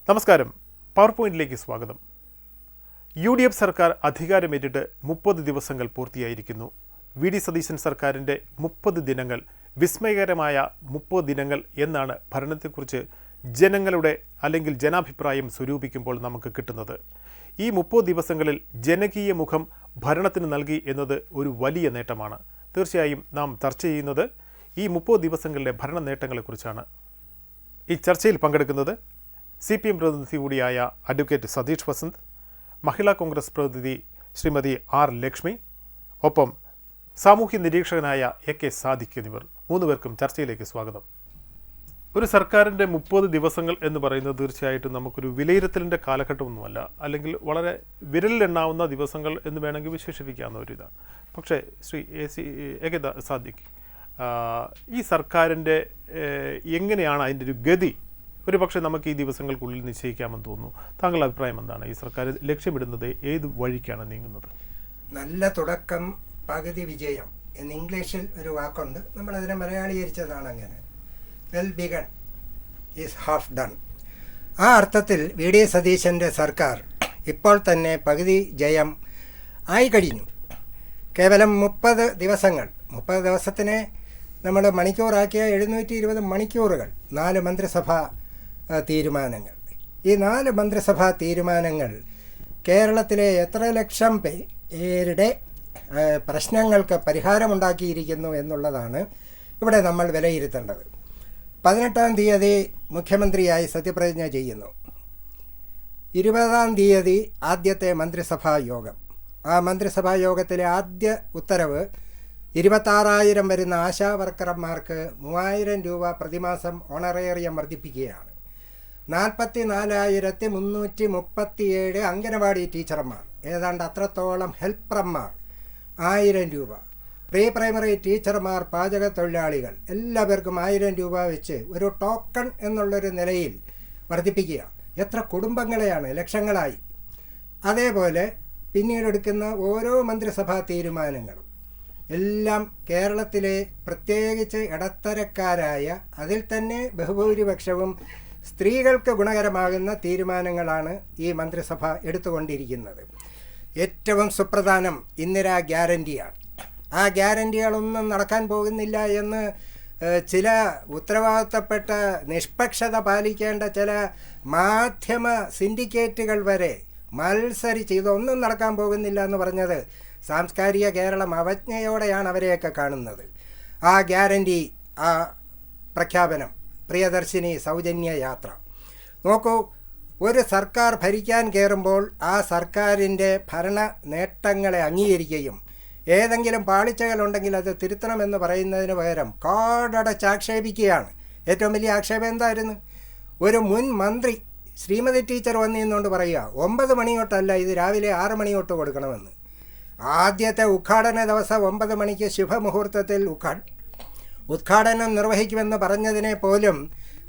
നമസ്കാരം. പവർ പോയിന്റിലേക്ക് സ്വാഗതം. UDF സർക്കാർ അധികാരമേറ്റിട്ട് 30 ദിവസങ്ങൾ പൂർത്തിയായിരിക്കുന്നു. വി.ഡി. സതീശൻ സർക്കാരിൻ്റെ 30 ദിനങ്ങൾ, വിസ്മയകരമായ 30 ദിനങ്ങൾ എന്നാണ് ഭരണത്തെക്കുറിച്ച് ജനങ്ങളുടെ അല്ലെങ്കിൽ ജനാഭിപ്രായം സ്വരൂപിക്കുമ്പോൾ നമുക്ക് കിട്ടുന്നത്. ഈ 30 ദിവസങ്ങളിൽ ജനകീയ മുഖം ഭരണത്തിന് നൽകി എന്നത് ഒരു വലിയ നേട്ടമാണ്. തീർച്ചയായും നാം ചർച്ച ചെയ്യുന്നത് ഈ 30 ദിവസങ്ങളിലെ ഭരണ നേട്ടങ്ങളെക്കുറിച്ചാണ്. ഈ ചർച്ചയിൽ പങ്കെടുക്കുന്നത് CPM പ്രതിനിധി കൂടിയായ അഡ്വക്കേറ്റ് സതീഷ് വസന്ത്, മഹിളാ കോൺഗ്രസ് പ്രതിനിധി ശ്രീമതി R. ലക്ഷ്മി, ഒപ്പം സാമൂഹ്യ നിരീക്ഷകനായ AK സാദിഖ് എന്നിവർ. 3 പേർക്കും ചർച്ചയിലേക്ക് സ്വാഗതം. ഒരു സർക്കാരിൻ്റെ 30 ദിവസങ്ങൾ എന്ന് പറയുന്നത് തീർച്ചയായിട്ടും നമുക്കൊരു വിലയിരുത്തലിൻ്റെ കാലഘട്ടമൊന്നുമല്ല, അല്ലെങ്കിൽ വളരെ വിരലിലെണ്ണാവുന്ന ദിവസങ്ങൾ എന്ന് വേണമെങ്കിൽ വിശേഷിപ്പിക്കാവുന്ന ഒരിതാണ്. പക്ഷേ ശ്രീ AK സാദിഖ്, ഈ സർക്കാരിൻ്റെ എങ്ങനെയാണ് അതിൻ്റെ ഒരു ഗതി ഒരു പക്ഷേ നമുക്ക് ഈ ദിവസങ്ങൾക്കുള്ളിൽ നിശ്ചയിക്കാമെന്ന് തോന്നുന്നു. താങ്കളുടെ അഭിപ്രായം എന്താണ്? ഈ സർക്കാർ ലക്ഷ്യമിടുന്നത് ഏത് വഴിക്കാണ് നീങ്ങുന്നത്? നല്ല തുടക്കം പകുതി വിജയം എന്ന് ഇംഗ്ലീഷിൽ ഒരു വാക്കുണ്ട്, നമ്മളതിനെ മലയാളീകരിച്ചതാണ് അങ്ങനെ. Well begun is half done. ആ അർത്ഥത്തിൽ വി.ഡി. സതീശൻ്റെ സർക്കാർ ഇപ്പോൾ തന്നെ പകുതി ജയം ആയി കഴിഞ്ഞു. കേവലം 30 ദിവസങ്ങൾ, 30 ദിവസത്തിനെ നമ്മൾ മണിക്കൂറാക്കിയ 720 മണിക്കൂറുകൾ, 4 മന്ത്രിസഭാ തീരുമാനങ്ങൾ. ഈ 4 മന്ത്രിസഭാ തീരുമാനങ്ങൾ കേരളത്തിലെ എത്ര ലക്ഷം പേരുടെ പ്രശ്നങ്ങൾക്ക് പരിഹാരമുണ്ടാക്കിയിരിക്കുന്നു എന്നുള്ളതാണ് ഇവിടെ നമ്മൾ വിലയിരുത്തേണ്ടത്. 18-ാം തീയതി മുഖ്യമന്ത്രിയായി സത്യപ്രതിജ്ഞ ചെയ്യുന്നു. 20-ാം തീയതി ആദ്യത്തെ മന്ത്രിസഭാ യോഗം. ആ മന്ത്രിസഭാ യോഗത്തിലെ ആദ്യ ഉത്തരവ് 26,000 വരുന്ന ആശാ വർക്കർമാർക്ക് 3,000 രൂപ പ്രതിമാസം ഓണറേറിയം വർദ്ധിപ്പിക്കുകയാണ്. 44,337 അംഗനവാടി ടീച്ചർമാർ, ഏതാണ്ട് അത്രത്തോളം ഹെൽപ്പർമാർ 1,000 രൂപ, പ്രീ പ്രൈമറി ടീച്ചർമാർ, പാചക തൊഴിലാളികൾ എല്ലാവർക്കും 1,000 രൂപ വെച്ച് ഒരു ടോക്കൺ എന്നുള്ളൊരു നിലയിൽ വർദ്ധിപ്പിക്കുക. എത്ര കുടുംബങ്ങളെയാണ്, ലക്ഷങ്ങളായി. അതേപോലെ പിന്നീട് എടുക്കുന്ന ഓരോ മന്ത്രിസഭാ തീരുമാനങ്ങളും എല്ലാം കേരളത്തിലെ പ്രത്യേകിച്ച് ഇടത്തരക്കാരായ, അതിൽ തന്നെ ബഹുഭൂരിപക്ഷവും സ്ത്രീകൾക്ക് ഗുണകരമാകുന്ന തീരുമാനങ്ങളാണ് ഈ മന്ത്രിസഭ എടുത്തുകൊണ്ടിരിക്കുന്നത്. ഏറ്റവും സുപ്രധാനം ഇന്ദിരാ ഗ്യാരൻറ്റിയാണ്. ആ ഗ്യാരൻറ്റികളൊന്നും നടക്കാൻ പോകുന്നില്ല എന്ന് ചില ഉത്തരവാദിത്തപ്പെട്ട, നിഷ്പക്ഷത പാലിക്കേണ്ട ചില മാധ്യമ സിൻഡിക്കേറ്റുകൾ വരെ മത്സരിച്ച് ഇതൊന്നും നടക്കാൻ പോകുന്നില്ല എന്ന് പറഞ്ഞത് സാംസ്കാരിക കേരളം അവജ്ഞയോടെയാണ് അവരെയൊക്കെ കാണുന്നത്. ആ ഗ്യാരൻറ്റി, ആ പ്രഖ്യാപനം, പ്രിയദർശിനി സൗജന്യ യാത്ര. നോക്കൂ, ഒരു സർക്കാർ ഭരിക്കാൻ കയറുമ്പോൾ ആ സർക്കാരിൻ്റെ ഭരണ നേട്ടങ്ങളെ അംഗീകരിക്കുകയും ഏതെങ്കിലും പാളിച്ചകളുണ്ടെങ്കിൽ അത് തിരുത്തണമെന്ന് പറയുന്നതിന് പകരം കാടടച്ച് ആക്ഷേപിക്കുകയാണ്. ഏറ്റവും വലിയ ആക്ഷേപം എന്തായിരുന്നു? ഒരു മുൻ മന്ത്രി ശ്രീമതി ടീച്ചർ വന്നിരുന്നുകൊണ്ട് പറയുക 9 മണി തൊട്ടല്ല, ഇത് രാവിലെ 6 മണി തൊട്ട് കൊടുക്കണമെന്ന്. ആദ്യത്തെ ഉദ്ഘാടന ദിവസം 9 മണിക്ക് ശുഭമുഹൂർത്തത്തിൽ ഉദ്ഘാടനം നിർവഹിക്കുമെന്ന് പറഞ്ഞതിനെ പോലും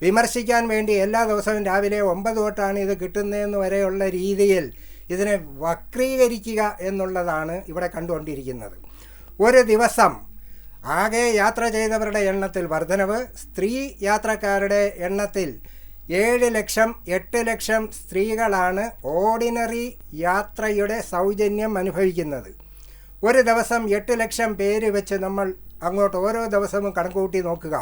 വിമർശിക്കാൻ വേണ്ടി എല്ലാ ദിവസവും രാവിലെ 9 തൊട്ടാണ് ഇത് കിട്ടുന്നതെന്ന് വരെയുള്ള രീതിയിൽ ഇതിനെ വക്രീകരിക്കുക എന്നുള്ളതാണ് ഇവിടെ കണ്ടുകൊണ്ടിരിക്കുന്നത്. ഒരു ദിവസം ആകെ യാത്ര ചെയ്തവരുടെ എണ്ണത്തിൽ വർധനവ്, സ്ത്രീ യാത്രക്കാരുടെ എണ്ണത്തിൽ 7 ലക്ഷം 8 ലക്ഷം സ്ത്രീകളാണ് ഓർഡിനറി യാത്രയുടെ സൗജന്യം അനുഭവിക്കുന്നത്. ഒരു ദിവസം 8 ലക്ഷം പേര് വെച്ച് നമ്മൾ അങ്ങോട്ട് ഓരോ ദിവസവും കണക്കുകൂട്ടി നോക്കുക.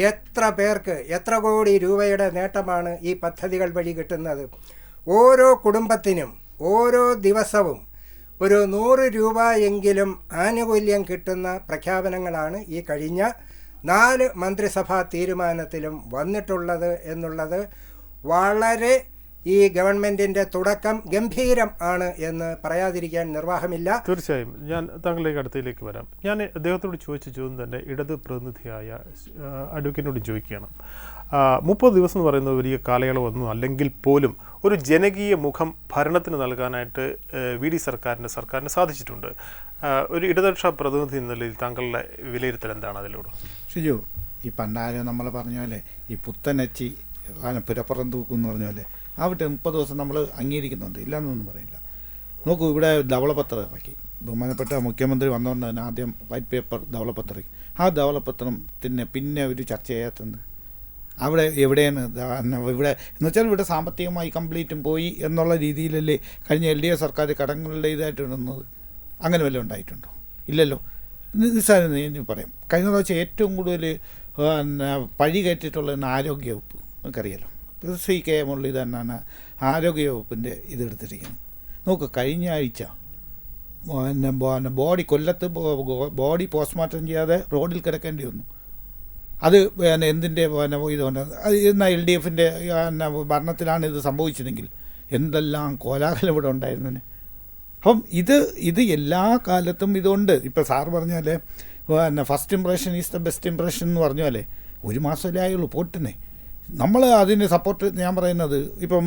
എത്ര പേർക്ക് എത്ര കോടി രൂപയുടെ നേട്ടമാണ് ഈ പദ്ധതികൾ വഴി കിട്ടുന്നത്? ഓരോ കുടുംബത്തിനും ഓരോ ദിവസവും ഒരു 100 രൂപ എങ്കിലും ആനുകൂല്യം കിട്ടുന്ന പ്രഖ്യാപനങ്ങളാണ് ഈ കഴിഞ്ഞ 4 മന്ത്രിസഭാ തീരുമാനത്തിലും വന്നിട്ടുള്ളത് എന്നുള്ളത് വളരെ ഈ ഗവൺമെൻറ്റിൻ്റെ തുടക്കം ഗംഭീരം ആണ് എന്ന് പറയാതിരിക്കാൻ നിർവാഹമില്ല. തീർച്ചയായും ഞാൻ താങ്കളുടെ അടുത്തേക്ക് വരാം. ഞാൻ അദ്ദേഹത്തോട് ചോദിച്ച ചോദ്യം തന്നെ ഇടത് പ്രതിനിധിയായ അഡ്വക്കേറ്റിനോട് ചോദിക്കുകയാണ്. 30 ദിവസം എന്ന് പറയുന്നത് വലിയ കാലയളവൊന്നും അല്ലെങ്കിൽ പോലും ഒരു ജനകീയ മുഖം ഭരണത്തിന് നൽകാനായിട്ട് വി.ഡി. സർക്കാരിന് സാധിച്ചിട്ടുണ്ട്. ഒരു ഇടതുപക്ഷ പ്രതിനിധി എന്ന നിലയിൽ താങ്കളുടെ വിലയിരുത്തൽ എന്താണ് അതിലൂടെ? ഷിജു, ഈ പണ്ടാരും നമ്മൾ പറഞ്ഞ പോലെ ഈ പുത്തനച്ചി പുരപ്പുറം തൂക്കും എന്ന് പറഞ്ഞ പോലെ അവിടെ 30 ദിവസം നമ്മൾ അംഗീകരിക്കുന്നുണ്ട്, ഇല്ലയെന്നൊന്നും പറയില്ല. നോക്കൂ, ഇവിടെ ധവളപത്രം ഇറക്കി. ബഹുമാനപ്പെട്ട മുഖ്യമന്ത്രി വന്നുകൊണ്ട് തന്നെ ആദ്യം വൈറ്റ് പേപ്പർ ധവളപത്രം ഇറക്കി. ആ ധവളപത്രത്തിന് പിന്നെ ഒരു ചർച്ച ചെയ്യാത്തത് അവിടെ എവിടെയാണ് ഇവിടെ എന്ന് വെച്ചാൽ ഇവിടെ സാമ്പത്തികമായി കംപ്ലീറ്റും പോയി എന്നുള്ള രീതിയിലല്ലേ കഴിഞ്ഞ LDF സർക്കാർ കടങ്ങളുടെ ഇതായിട്ട് ഇടുന്നത്? അങ്ങനെ വല്ലതും ഉണ്ടായിട്ടുണ്ടോ? ഇല്ലല്ലോ. നിസ്സാരം ഞാൻ പറയാം. കഴിഞ്ഞ പ്രാവശ്യം ഏറ്റവും കൂടുതൽ പഴി കയറ്റിയിട്ടുള്ള ആരോഗ്യവകുപ്പ്, നമുക്കറിയാലോ. CK മുരളി തന്നെയാണ് ആരോഗ്യവകുപ്പിൻ്റെ ഇതെടുത്തിരിക്കുന്നത്. നോക്ക്, കഴിഞ്ഞ ആഴ്ച കൊല്ലത്ത് ബോഡി പോസ്റ്റ്മോർട്ടം ചെയ്യാതെ റോഡിൽ കിടക്കേണ്ടി വന്നു. അത് എന്തിൻ്റെ ഇതുകൊണ്ട് അത് എന്നാൽ LDFൻ്റെ ഭരണത്തിലാണ് ഇത് സംഭവിച്ചതെങ്കിൽ എന്തെല്ലാം കോലാഹലം ഇവിടെ ഉണ്ടായിരുന്നതിന്. അപ്പം ഇത് എല്ലാ കാലത്തും ഇതുണ്ട്. ഇപ്പോൾ സാറ് പറഞ്ഞാൽ first impression is the best impression എന്ന് പറഞ്ഞാലേ, ഒരു മാസമല്ലേ ആയുള്ളൂ പോട്ടിനെ. നമ്മൾ അതിന് സപ്പോർട്ട്, ഞാൻ പറയുന്നത് ഇപ്പം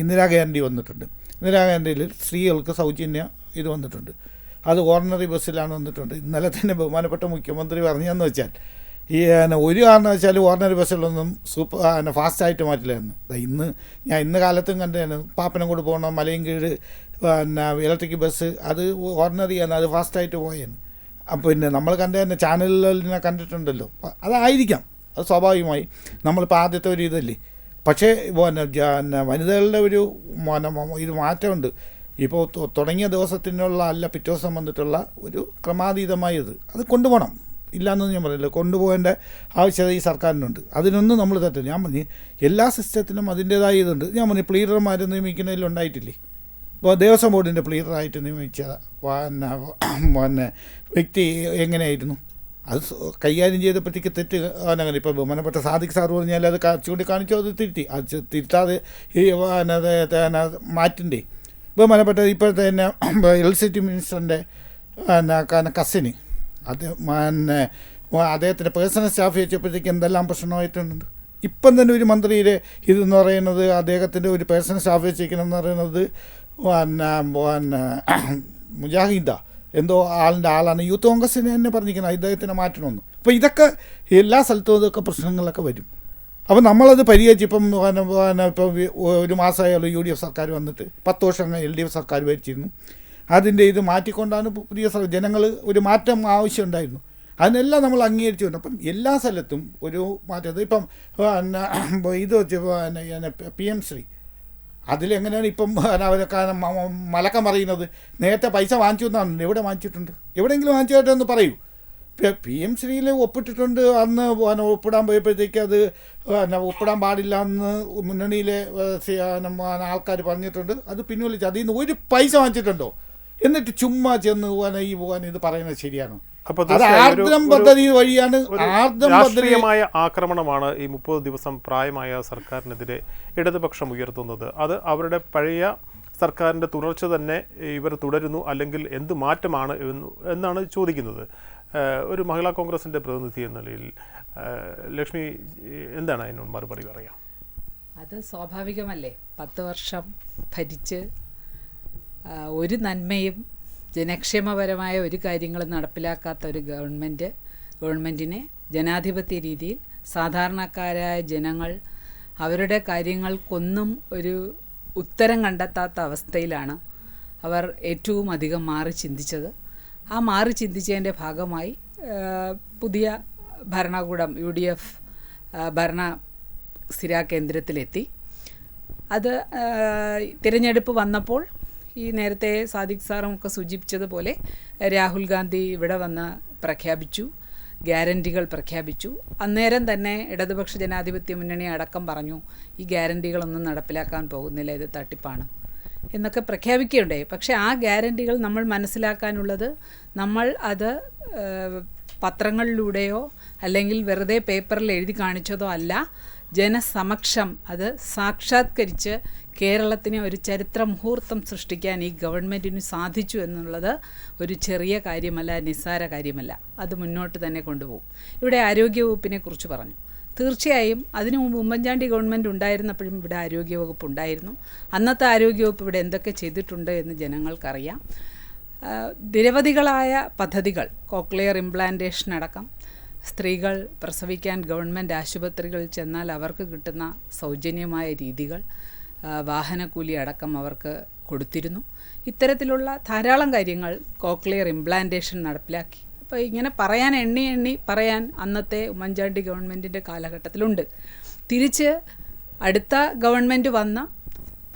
ഇന്ദിരാഗാന്ധി വന്നിട്ടുണ്ട്. ഇന്ദിരാഗാന്ധിയിൽ സ്ത്രീകൾക്ക് സൗജന്യ ഇത് വന്നിട്ടുണ്ട്. അത് ഓർഡിനറി ബസ്സിലാണ് വന്നിട്ടുണ്ട്. ഇന്നലെ തന്നെ ബഹുമാനപ്പെട്ട മുഖ്യമന്ത്രി പറഞ്ഞതെന്ന് വെച്ചാൽ ഈ ഒരു കാരണവശാലും ഓർഡിനറി ബസ്സിലൊന്നും ഫാസ്റ്റായിട്ട് മാറ്റില്ലായിരുന്നു. ഇന്ന് കാലത്തും കണ്ടാണ് പാപ്പനംകോട് പോകണം മലയൻകീഴ് ഇലക്ട്രിക് ബസ്, അത് ഓർഡിനറിയാണ്, അത് ഫാസ്റ്റായിട്ട് പോയെന്ന്. പിന്നെ നമ്മൾ കണ്ടതന്നെ ചാനലുകളിൽ കണ്ടിട്ടുണ്ടല്ലോ. അതായിരിക്കാം, അത് സ്വാഭാവികമായി. നമ്മളിപ്പോൾ ആദ്യത്തെ ഒരു ഇതല്ലേ. പക്ഷേ വനിതകളുടെ ഒരു ഇത് മാറ്റമുണ്ട്. ഇപ്പോൾ തുടങ്ങിയ ദിവസത്തിനുള്ള അല്ല പിറ്റേ ദിവസം വന്നിട്ടുള്ള ഒരു ക്രമാതീതമായത് അത് കൊണ്ടുപോകണം. ഇല്ലയെന്നൊന്നും ഞാൻ പറയില്ല, കൊണ്ടുപോകേണ്ട ആവശ്യകത ഈ സർക്കാരിനുണ്ട്. അതിനൊന്നും നമ്മൾ തെറ്റില്ല. ഞാൻ പറഞ്ഞു എല്ലാ സിസ്റ്റത്തിനും അതിൻ്റേതായ ഇതുണ്ട്. ഞാൻ പറഞ്ഞു പ്ലീഡർമാരെ നിയമിക്കുന്നതിലുണ്ടായിട്ടില്ലേ. ഇപ്പോൾ ദേവസ്വം ബോർഡിൻ്റെ പ്ലീഡറായിട്ട് നിയമിച്ച വ്യക്തി എങ്ങനെയായിരുന്നു? അത് കൈകാര്യം ചെയ്തപ്പോഴത്തേക്ക് തെറ്റ് അങ്ങനെ. ഇപ്പോൾ ബഹുമാനപ്പെട്ട സാദിഖ് സാർ പറഞ്ഞാൽ അത് ചൂണ്ടിക്കാണിച്ചോ, അത് തിരുത്താതെ ഈ മാറ്റിൻ്റെ ബഹുമാനപ്പെട്ട ഇപ്പോഴത്തെ തന്നെ LCT മിനിസ്റ്ററിൻ്റെ കസിന് അദ്ദേഹത്തിൻ്റെ പേഴ്സണൽ സ്റ്റാഫ് വെച്ചപ്പോഴത്തേക്ക് എന്തെല്ലാം പ്രശ്നമായിട്ടുണ്ട്. ഇപ്പം തന്നെ ഒരു മന്ത്രിയുടെ ഇതെന്ന് പറയുന്നത് അദ്ദേഹത്തിൻ്റെ ഒരു പേഴ്സണൽ സ്റ്റാഫ് വെച്ചിരിക്കണമെന്ന് പറയുന്നത് മുജാഹിദ എന്തോ ആളാണ്. യൂത്ത് കോൺഗ്രസ്സിന് തന്നെ പറഞ്ഞിരിക്കുന്നത് ഇദ്ദേഹത്തിനെ മാറ്റണമെന്ന്. അപ്പോൾ ഇതൊക്കെ എല്ലാ സ്ഥലത്തും ഇതൊക്കെ പ്രശ്നങ്ങളൊക്കെ വരും. അപ്പോൾ നമ്മളത് പരിഹരിച്ച് ഇപ്പം ഒരു മാസമായാലും UDF സർക്കാർ വന്നിട്ട് 10 വർഷം LDF സർക്കാർ ഭരിച്ചിരുന്നു. അതിൻ്റെ ഇത് മാറ്റിക്കൊണ്ടാണ് പുതിയ ജനങ്ങൾ ഒരു മാറ്റം ആവശ്യമുണ്ടായിരുന്നു. അതിനെല്ലാം നമ്മൾ അംഗീകരിച്ചുകൊണ്ട് അപ്പം എല്ലാ സ്ഥലത്തും ഒരു മാറ്റം. ഇപ്പം ഇത് വെച്ച് PM ശ്രീ അതിലെങ്ങനെയാണ് ഇപ്പം അവരൊക്കെ മലക്കം പറയുന്നത്? നേരത്തെ പൈസ വാങ്ങിച്ചു എന്നാണ്. എവിടെ വാങ്ങിച്ചിട്ടുണ്ട്? എവിടെയെങ്കിലും വാങ്ങിച്ചായിട്ട് ഒന്ന് പറയൂ. PM ശ്രീയിൽ ഒപ്പിട്ടിട്ടുണ്ട്. അന്ന് ഒപ്പിടാൻ പോയപ്പോഴത്തേക്ക് അത് ഒപ്പിടാൻ പാടില്ല എന്ന് മുന്നണിയിലെ ആൾക്കാർ പറഞ്ഞിട്ടുണ്ട്. അത് പിൻവലിച്ച് അതിൽ നിന്ന് ഒരു പൈസ വാങ്ങിച്ചിട്ടുണ്ടോ? എന്നിട്ട് ചുമ്മാ ചെന്ന് ഇത് പറയുന്നത് ശരിയാണ്? പദ്ധതി വഴിയാണ് രാഷ്ട്രീയമായ ആക്രമണമാണ് ഈ 30 ദിവസം പ്രായമായ സർക്കാരിനെതിരെ ഇടതുപക്ഷം ഉയർത്തുന്നത്. അത് അവരുടെ പഴയ സർക്കാരിൻ്റെ തുടർച്ച തന്നെ ഇവർ തുടരുന്നു, അല്ലെങ്കിൽ എന്ത് മാറ്റമാണ് എന്നാണ് ചോദിക്കുന്നത്. ഒരു മഹിളാ കോൺഗ്രസിൻ്റെ പ്രതിനിധി എന്ന നിലയിൽ ലക്ഷ്മി എന്താണ് അതിനോട് മറുപടി പറയാം? അത് സ്വാഭാവികമല്ലേ. 10 വർഷം ഭരിച്ച് ഒരു നന്മയും ജനക്ഷേമപരമായ ഒരു കാര്യങ്ങളും നടപ്പിലാക്കാത്ത ഒരു ഗവൺമെൻറ്റിനെ ജനാധിപത്യ രീതിയിൽ സാധാരണക്കാരായ ജനങ്ങൾ അവരുടെ കാര്യങ്ങൾക്കൊന്നും ഒരു ഉത്തരം കണ്ടെത്താത്ത അവസ്ഥയിലാണ് അവർ ഏറ്റവും അധികം മാറി ചിന്തിച്ചത്. ആ മാറി ചിന്തിച്ചതിൻ്റെ ഭാഗമായി പുതിയ ഭരണകൂടം UDF ഭരണ സ്ഥിരാകേന്ദ്രത്തിലെത്തി. അത് തിരഞ്ഞെടുപ്പ് വന്നപ്പോൾ ഈ നേരത്തെ സാദിഖ് സാറും ഒക്കെ സൂചിപ്പിച്ചതുപോലെ രാഹുൽ ഗാന്ധി ഇവിടെ വന്ന് പ്രഖ്യാപിച്ചു, ഗ്യാരൻറ്റികൾ പ്രഖ്യാപിച്ചു. അന്നേരം തന്നെ ഇടതുപക്ഷ ജനാധിപത്യ മുന്നണി അടക്കം പറഞ്ഞു ഈ ഗ്യാരൻറ്റികളൊന്നും നടപ്പിലാക്കാൻ പോകുന്നില്ല, ഇത് തട്ടിപ്പാണ് എന്നൊക്കെ പ്രഖ്യാപിക്കുകയുണ്ടായി. പക്ഷേ ആ ഗ്യാരൻറ്റികൾ നമ്മൾ മനസ്സിലാക്കാനുള്ളത് നമ്മൾ അത് പത്രങ്ങളിലൂടെയോ അല്ലെങ്കിൽ വെറുതെ പേപ്പറിൽ എഴുതി കാണിച്ചതോ അല്ല, ജനസമക്ഷം അത് സാക്ഷാത്കരിച്ച് കേരളത്തിന് ഒരു ചരിത്ര മുഹൂർത്തം സൃഷ്ടിക്കാൻ ഈ ഗവൺമെൻറ്റിന് സാധിച്ചു എന്നുള്ളത് ഒരു ചെറിയ കാര്യമല്ല, നിസ്സാര കാര്യമല്ല. അത് മുന്നോട്ട് തന്നെ കൊണ്ടുപോകും. ഇവിടെ ആരോഗ്യവകുപ്പിനെ കുറിച്ച് പറഞ്ഞു. തീർച്ചയായും അതിനു മുമ്പ് ഉമ്മൻചാണ്ടി ഗവൺമെൻറ് ഉണ്ടായിരുന്നപ്പോഴും ഇവിടെ ആരോഗ്യവകുപ്പ് ഉണ്ടായിരുന്നു. അന്നത്തെ ആരോഗ്യവകുപ്പ് ഇവിടെ എന്തൊക്കെ ചെയ്തിട്ടുണ്ട് എന്ന് ജനങ്ങൾക്കറിയാം. നിരവധികളായ പദ്ധതികൾ, കോക്ലിയർ ഇംപ്ലാന്റേഷൻ അടക്കം, സ്ത്രീകൾ പ്രസവിക്കാൻ ഗവൺമെൻറ് ആശുപത്രികളിൽ ചെന്നാൽ അവർക്ക് കിട്ടുന്ന സൗജന്യമായ രീതികൾ, വാഹനക്കൂലി അടക്കം അവർക്ക് കൊടുത്തിരുന്നു. ഇത്തരത്തിലുള്ള ധാരാളം കാര്യങ്ങൾ കോക്ലിയർ ഇംപ്ലാന്റേഷൻ നടപ്പിലാക്കി. അപ്പോൾ ഇങ്ങനെ പറയാൻ എണ്ണി പറയാൻ അന്നത്തെ ഉമ്മൻചാണ്ടി ഗവൺമെൻറ്റിൻ്റെ കാലഘട്ടത്തിലുണ്ട്. തിരിച്ച് അടുത്ത ഗവൺമെൻറ് വന്ന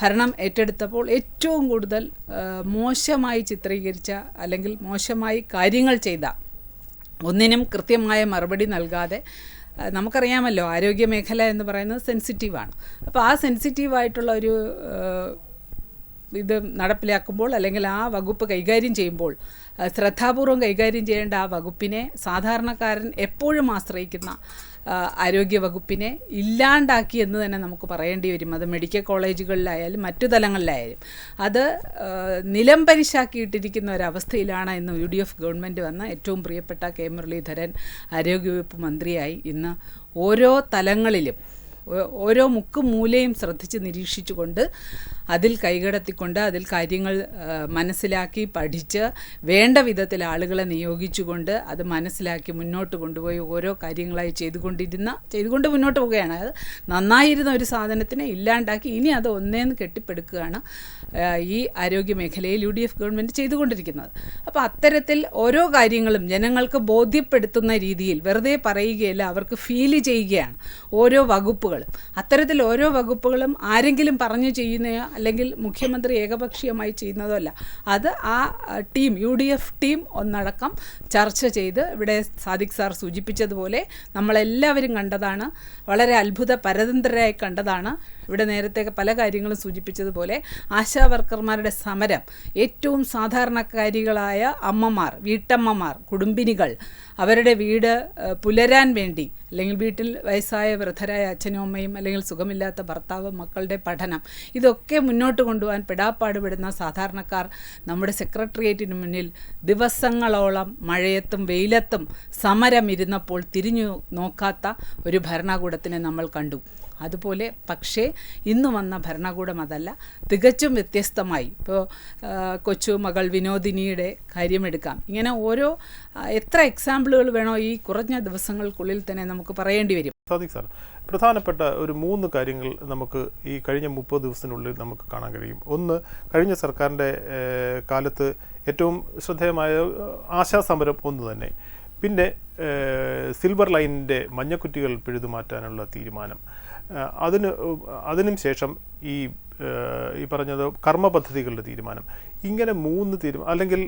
ഭരണം ഏറ്റെടുത്തപ്പോൾ ഏറ്റവും കൂടുതൽ മോശമായി ചിത്രീകരിച്ച അല്ലെങ്കിൽ മോശമായി കാര്യങ്ങൾ ചെയ്ത, ഒന്നിനും കൃത്യമായ മറുപടി നൽകാതെ, നമുക്കറിയാമല്ലോ ആരോഗ്യ മേഖല എന്ന് പറയുന്നത് സെൻസിറ്റീവാണ്. അപ്പോൾ ആ സെൻസിറ്റീവായിട്ടുള്ള ഒരു ഇത് നടപ്പിലാക്കുമ്പോൾ അല്ലെങ്കിൽ ആ വകുപ്പ് കൈകാര്യം ചെയ്യുമ്പോൾ ശ്രദ്ധാപൂർവം കൈകാര്യം ചെയ്യേണ്ട ആ വകുപ്പിനെ സാധാരണക്കാരൻ എപ്പോഴും ആശ്രയിക്കുന്ന ആരോഗ്യ വകുപ്പിനെ ഇല്ലാണ്ടാക്കി എന്ന് തന്നെ നമുക്ക് പറയേണ്ടി വരും. അത് മെഡിക്കൽ കോളേജുകളിലായാലും മറ്റു തലങ്ങളിലായാലും അത് നിലം പരിശാക്കിയിട്ടിരിക്കുന്ന ഒരവസ്ഥയിലാണ് ഇന്ന് UDF ഗവൺമെൻറ് വന്ന ഏറ്റവും പ്രിയപ്പെട്ട കെ മുരളീധരൻ ആരോഗ്യവകുപ്പ് മന്ത്രിയായി ഇന്ന് ഓരോ തലങ്ങളിലും ഓരോ മുക്കും മൂലയും ശ്രദ്ധിച്ച് നിരീക്ഷിച്ചുകൊണ്ട് അതിൽ കൈകടത്തിക്കൊണ്ട് അതിൽ കാര്യങ്ങൾ മനസ്സിലാക്കി പഠിച്ച് വേണ്ട വിധത്തിൽ ആളുകളെ നിയോഗിച്ചുകൊണ്ട് അത് മനസ്സിലാക്കി മുന്നോട്ട് കൊണ്ടുപോയി ഓരോ കാര്യങ്ങളായി ചെയ്തുകൊണ്ട് മുന്നോട്ട് പോവുകയാണ്. അത് നന്നായിരുന്ന ഒരു സാധനത്തിനെ ഇല്ലാണ്ടാക്കി ഇനി അത് ഒന്നേന്ന് കെട്ടിപ്പടുക്കുകയാണ് ഈ ആരോഗ്യ മേഖലയിൽ UDF ഗവൺമെൻറ് ചെയ്തുകൊണ്ടിരിക്കുന്നത്. അപ്പോൾ അത്തരത്തിൽ ഓരോ കാര്യങ്ങളും ജനങ്ങൾക്ക് ബോധ്യപ്പെടുത്തുന്ന രീതിയിൽ വെറുതെ പറയുകയല്ല, അവർക്ക് ഫീൽ ചെയ്യുകയാണ് ഓരോ വകുപ്പുകളും. അത്തരത്തിൽ ഓരോ വകുപ്പുകളും ആരെങ്കിലും പറഞ്ഞു ചെയ്യുന്നയോ അല്ലെങ്കിൽ മുഖ്യമന്ത്രി ഏകപക്ഷീയമായി ചെയ്യുന്നതോ അല്ല. അത് ആ ടീം UDF ടീം ഒന്നടക്കം ചർച്ച ചെയ്ത്, ഇവിടെ സാദിഖ് സാർ സൂചിപ്പിച്ചതുപോലെ നമ്മളെല്ലാവരും കണ്ടതാണ്, വളരെ അത്ഭുത പരതന്ത്രരായി കണ്ടതാണ്. ഇവിടെ നേരത്തെ പല കാര്യങ്ങളും സൂചിപ്പിച്ചതുപോലെ ആശാ വർക്കർമാരുടെ സമരം, ഏറ്റവും സാധാരണക്കാരികളായ അമ്മമാർ, വീട്ടമ്മമാർ, കുടുംബിനികൾ, അവരുടെ വീട് പുലരാൻ വേണ്ടി അല്ലെങ്കിൽ വീട്ടിൽ വയസ്സായ വൃദ്ധരായ അച്ഛനും അമ്മയും അല്ലെങ്കിൽ സുഖമില്ലാത്ത ഭർത്താവ്, മക്കളുടെ പഠനം, ഇതൊക്കെ മുന്നോട്ട് കൊണ്ടുപോകാൻ പെടാപ്പാടുപെടുന്ന സാധാരണക്കാർ നമ്മുടെ സെക്രട്ടേറിയറ്റിന് മുന്നിൽ ദിവസങ്ങളോളം മഴയത്തും വെയിലത്തും സമരം ഇരുന്നപ്പോൾ തിരിഞ്ഞു നോക്കാത്ത ഒരു ഭരണകൂടത്തിനെ നമ്മൾ കണ്ടു. അതുപോലെ പക്ഷേ ഇന്ന് വന്ന ഭരണകൂടം അതല്ല, തികച്ചും വ്യത്യസ്തമായി. ഇപ്പോൾ കൊച്ചു മകൾ വിനോദിനിയുടെ കാര്യമെടുക്കാം. ഇങ്ങനെ ഓരോ എത്ര എക്സാമ്പിളുകൾ വേണോ ഈ കുറഞ്ഞ ദിവസങ്ങൾക്കുള്ളിൽ തന്നെ നമുക്ക് പറയേണ്ടി വരും. സാദിഖ് സാർ, പ്രധാനപ്പെട്ട ഒരു 3 കാര്യങ്ങൾ നമുക്ക് ഈ കഴിഞ്ഞ 30 ദിവസത്തിനുള്ളിൽ നമുക്ക് കാണാൻ കഴിയും. ഒന്ന്, കഴിഞ്ഞ സർക്കാരിൻ്റെ കാലത്ത് ഏറ്റവും ശ്രദ്ധേയമായ ആശാസമരം ഒന്ന് തന്നെ. പിന്നെ സിൽവർ ലൈനിൻ്റെ മഞ്ഞക്കുറ്റികൾ പിഴുതുമാറ്റാനുള്ള തീരുമാനം, അതിനും ശേഷം ഈ പറഞ്ഞത് കർമ്മ പദ്ധതികളുടെ തീരുമാനം. ഇങ്ങനെ 3 അല്ലെങ്കിൽ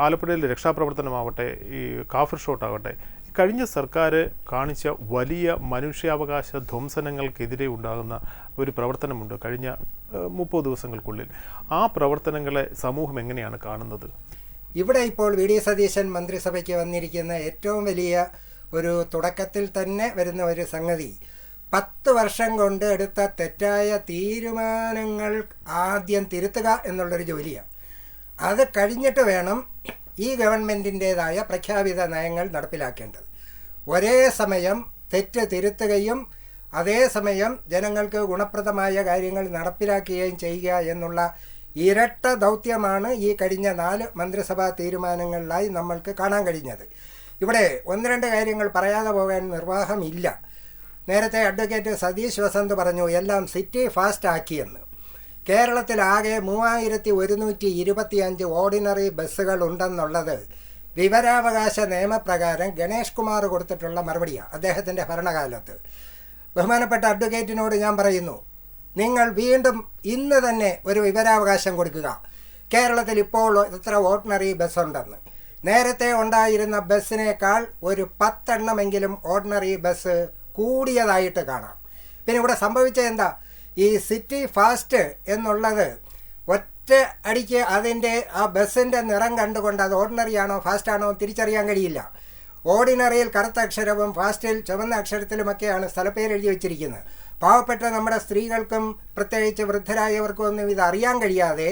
ആലപ്പുഴയിലെ രക്ഷാപ്രവർത്തനമാവട്ടെ, ഈ കാഫർ ഷോട്ടാവട്ടെ, കഴിഞ്ഞ സർക്കാർ കാണിച്ച വലിയ മനുഷ്യാവകാശ ധ്വംസനങ്ങൾക്കെതിരെ ഉണ്ടാകുന്ന ഒരു പ്രവർത്തനമുണ്ട് കഴിഞ്ഞ 30 ദിവസങ്ങൾക്കുള്ളിൽ. ആ പ്രവർത്തനങ്ങളെ സമൂഹം എങ്ങനെയാണ് കാണുന്നത്? ഇവിടെ ഇപ്പോൾ VD സതീശൻ മന്ത്രിസഭയ്ക്ക് വന്നിരിക്കുന്ന ഏറ്റവും വലിയ ഒരു തുടക്കത്തിൽ തന്നെ വരുന്ന ഒരു സംഗതി, 10 വർഷം കൊണ്ട് എടുത്ത തെറ്റായ തീരുമാനങ്ങൾ ആദ്യം തിരുത്തുക എന്നുള്ളൊരു ജോലിയാണ്. അത് കഴിഞ്ഞിട്ട് വേണം ഈ ഗവൺമെൻറ്റിൻ്റേതായ പ്രഖ്യാപിത നയങ്ങൾ നടപ്പിലാക്കേണ്ടത്. ഒരേ സമയം തെറ്റ് തിരുത്തുകയും അതേസമയം ജനങ്ങൾക്ക് ഗുണപ്രദമായ കാര്യങ്ങൾ നടപ്പിലാക്കുകയും ചെയ്യുക എന്നുള്ള ഇരട്ട ദൗത്യമാണ് ഈ കഴിഞ്ഞ 4 മന്ത്രിസഭാ തീരുമാനങ്ങളിലായി നമ്മൾക്ക് കാണാൻ കഴിഞ്ഞത്. ഇവിടെ 1-2 കാര്യങ്ങൾ പറയാതെ പോകാൻ നിർവാഹമില്ല. നേരത്തെ അഡ്വക്കേറ്റ് സതീഷ് വസന്ത് പറഞ്ഞു എല്ലാം സിറ്റി ഫാസ്റ്റ് ആക്കിയെന്ന്. കേരളത്തിലാകെ 3125 ഓർഡിനറി ബസ്സുകൾ ഉണ്ടെന്നുള്ളത് വിവരാവകാശ നിയമപ്രകാരം ഗണേഷ് കുമാർ കൊടുത്തിട്ടുള്ള മറുപടിയാണ് അദ്ദേഹത്തിൻ്റെ ഭരണകാലത്ത്. ബഹുമാനപ്പെട്ട അഡ്വക്കേറ്റിനോട് ഞാൻ പറയുന്നു, നിങ്ങൾ വീണ്ടും ഇന്ന് തന്നെ ഒരു വിവരാവകാശം കൊടുക്കുക. കേരളത്തിൽ ഇപ്പോൾ എത്ര ഓർഡിനറി ബസ്സുണ്ടെന്ന്. നേരത്തെ ഉണ്ടായിരുന്ന ബസ്സിനേക്കാൾ ഒരു 10 എണ്ണമെങ്കിലും ഓർഡിനറി ബസ് കൂടിയതായിട്ട് കാണാം. പിന്നെ ഇവിടെ സംഭവിച്ചത് എന്താ, ഈ സിറ്റി ഫാസ്റ്റ് എന്നുള്ളത് ഒറ്റ അടിക്ക് അതിൻ്റെ ആ ബസ്സിൻ്റെ നിറം കണ്ടുകൊണ്ട് അത് ഓർഡിനറി ആണോ ഫാസ്റ്റ് ആണോ തിരിച്ചറിയാൻ കഴിയില്ല. ഓർഡിനറിയിൽ കറുത്ത അക്ഷരവും ഫാസ്റ്റിൽ ചുവന്ന അക്ഷരത്തിലുമൊക്കെയാണ് സ്ഥലപ്പേര് എഴുതി വച്ചിരിക്കുന്നത്. പാവപ്പെട്ട നമ്മുടെ സ്ത്രീകൾക്കും പ്രത്യേകിച്ച് വൃദ്ധരായവർക്കും ഒന്നും ഇത് അറിയാൻ കഴിയാതെ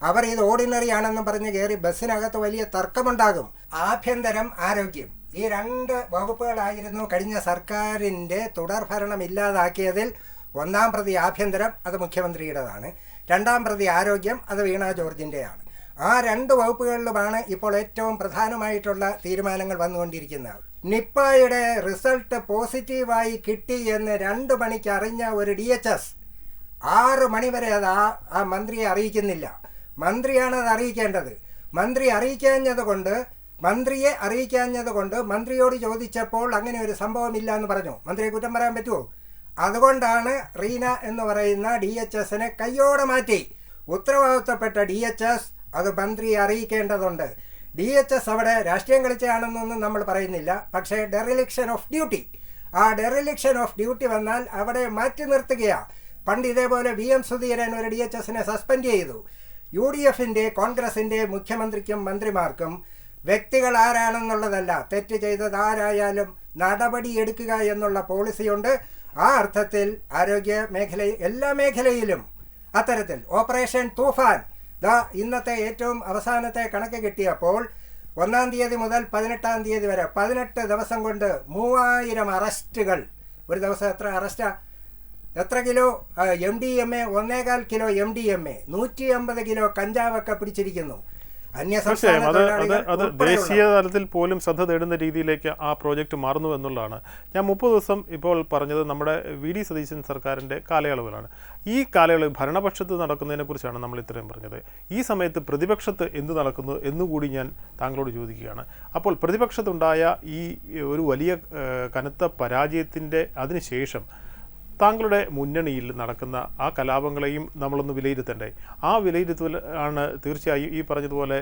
അവർ ഇത് ഓർഡിനറി ആണെന്ന് പറഞ്ഞ് കയറി ബസ്സിനകത്ത് വലിയ തർക്കമുണ്ടാകും. ആഭ്യന്തരം, ആരോഗ്യം, ഈ 2 വകുപ്പുകളായിരുന്നു കഴിഞ്ഞ സർക്കാരിൻ്റെ തുടർഭരണം ഇല്ലാതാക്കിയതിൽ. 1-ാം പ്രതി ആഭ്യന്തരം, അത് മുഖ്യമന്ത്രിയുടേതാണ്. 2-ാം പ്രതി ആരോഗ്യം, അത് വീണ ജോർജിൻ്റെയാണ്. ആ 2 വകുപ്പുകളിലുമാണ് ഇപ്പോൾ ഏറ്റവും പ്രധാനമായിട്ടുള്ള തീരുമാനങ്ങൾ വന്നുകൊണ്ടിരിക്കുന്നത്. നിപ്പായുടെ റിസൾട്ട് പോസിറ്റീവായി കിട്ടി എന്ന് 2 മണിക്ക് അറിഞ്ഞ ഒരു DHS 6 മണി വരെ അത് ആ മന്ത്രിയെ അറിയിക്കുന്നില്ല. മന്ത്രിയാണ് അത് അറിയിക്കേണ്ടത്. മന്ത്രിയെ അറിയിക്കാഞ്ഞത് കൊണ്ട് മന്ത്രിയോട് ചോദിച്ചപ്പോൾ അങ്ങനെ ഒരു സംഭവമില്ല എന്ന് പറഞ്ഞു. മന്ത്രിയെ കുറ്റം പറയാൻ പറ്റുമോ? അതുകൊണ്ടാണ് റീന എന്ന് പറയുന്ന DHSനെ കയ്യോടെ മാറ്റി. ഉത്തരവാദിത്തപ്പെട്ട DHS അത് മന്ത്രിയെ അറിയിക്കേണ്ടതുണ്ട്. DHS അവിടെ രാഷ്ട്രീയം കളിച്ചാണെന്നൊന്നും നമ്മൾ പറയുന്നില്ല. പക്ഷേ ഡെറിലിക്ഷൻ ഓഫ് ഡ്യൂട്ടി, ആ ഡെറിലിക്ഷൻ ഓഫ് ഡ്യൂട്ടി വന്നാൽ അവിടെ മാറ്റി നിർത്തുകയാണ്. പണ്ട് ഇതേപോലെ VM സുധീരൻ ഒരു DHSനെ സസ്പെൻഡ് ചെയ്തു. UDFൻ്റെ കോൺഗ്രസിൻ്റെ മുഖ്യമന്ത്രിക്കും മന്ത്രിമാർക്കും വ്യക്തികൾ ആരാണെന്നുള്ളതല്ല, തെറ്റ് ചെയ്തത് ആരായാലും നടപടി എടുക്കുക എന്നുള്ള പോളിസിയുണ്ട്. ആ അർത്ഥത്തിൽ ആരോഗ്യ മേഖല എല്ലാ മേഖലയിലും അത്തരത്തിൽ ഓപ്പറേഷൻ തൂഫാൻ ഇന്നത്തെ ഏറ്റവും അവസാനത്തെ കണക്ക് കിട്ടിയപ്പോൾ 1-ാം തീയതി മുതൽ 18-ാം തീയതി വരെ 18 ദിവസം കൊണ്ട് 3000 അറസ്റ്റുകൾ. ഒരു ദിവസം എത്ര അറസ്റ്റാ? എത്ര kilo MDMA? 1.25 kilo MDMA, 150 kilo കഞ്ചാവൊക്കെ പിടിച്ചിരിക്കുന്നു. തീർച്ചയായും അത് ദേശീയ തലത്തിൽ പോലും ശ്രദ്ധ തേടുന്ന രീതിയിലേക്ക് ആ പ്രോജക്റ്റ് മാറുന്നു എന്നുള്ളതാണ്. ഞാൻ 30 ദിവസം ഇപ്പോൾ പറഞ്ഞത് നമ്മുടെ VD സതീശൻ സർക്കാരിൻ്റെ കാലയളവിലാണ്. ഈ കാലയളവ് ഭരണപക്ഷത്ത് നടക്കുന്നതിനെക്കുറിച്ചാണ് നമ്മൾ ഇത്രയും പറഞ്ഞത്. ഈ സമയത്ത് പ്രതിപക്ഷത്ത് എന്ത് നടക്കുന്നു എന്നുകൂടി ഞാൻ താങ്കളോട് ചോദിക്കുകയാണ്. അപ്പോൾ പ്രതിപക്ഷത്തുണ്ടായ ഈ ഒരു വലിയ കനത്ത പരാജയത്തിൻ്റെ അതിനുശേഷം താങ്കളുടെ മുന്നണിയിൽ നടക്കുന്ന ആ കലാപങ്ങളെയും നമ്മളൊന്ന് വിലയിരുത്തണ്ടേ? ആ വിലയിരുത്തൽ ആണ് തീർച്ചയായും ഈ പറഞ്ഞതുപോലെ